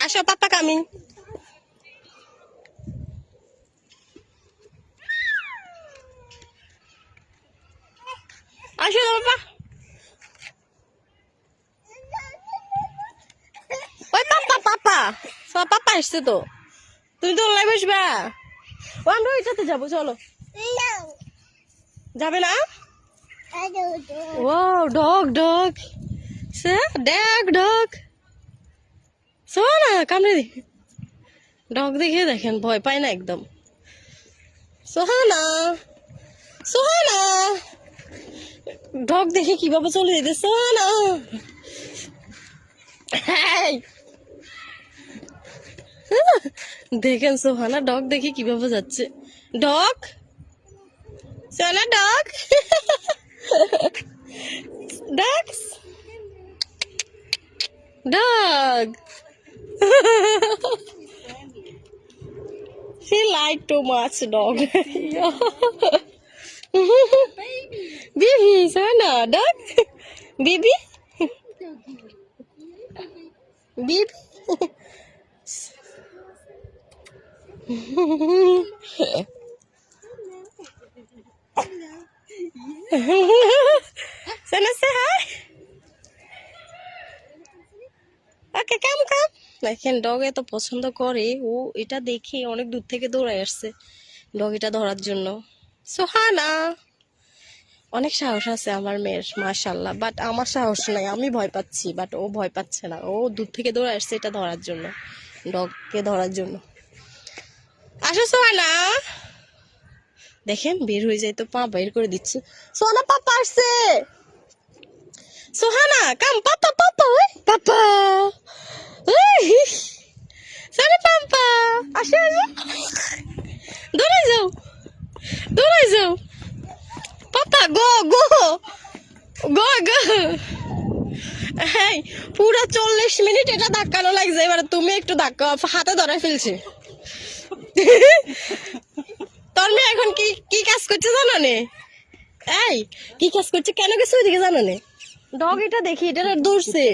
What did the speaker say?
আসো পাপা কামিং। আসো পাপা। ওই পাপা পাপা পাপা আসছে তো। তুমি তো অনলাইন বসবা। ও আমরা ওইটাতে যাবো, চলো। যাবে না? ও ডগ ডগ সে ডগ ডগ সোহানা কামড়ে দি। ডগ দেখে দেখেন ভয় পায় না একদম। সোহানা সোহানা ডগ দেখে কিভাবে চলে যেতে। সোহানা দেখেন সোহানা ডগ দেখে কিভাবে যাচ্ছে। Dog Sohana dog dogs dog She like too much dog. Baby, Sohana, dog. Baby, baby. Sohana, say hi. Okay, come, come. দেখেন ডগ এত পছন্দ করে, ও এটা দেখে অনেক দূর থেকে দৌড়ায় আসছে ডগ এটা ধরার জন্য। সোহানা অনেক সাহস আছে আমার মেয়ের, মাশাআল্লাহ। বাট আমার সাহস নাই, আমি ভয় পাচ্ছি, বাট ও ভয় পাচ্ছে না। ও দূর থেকে দৌড়ে আসছে এটা ধরার জন্য, ডগকে ধরার জন্য। আসো সোহানা। দেখেন বের হয়ে যায় তো পা বের করে দিচ্ছে। সোহানা পাপা আসছে। সোহানা কাম পাপা পাপা ওই পাপা সোহানা পাপা আসো আসো। দৌড়াই যাও দৌড়াই যাও পাপা গো গো গো গো। হ্যাঁ পুরো 40 মিনিট এটা ধাক্কানো লাগছে, এবার তুমি একটু ধাক্কা হাতে ধরে ফেলছি। তোর মেয়ে এখন কি কি কাজ করছে জানো নে? এই কি কাজ করছে, কেন গেছে ওইদিকে জানো নে? ডগ এটা দেখি এটা দৌড়ছে।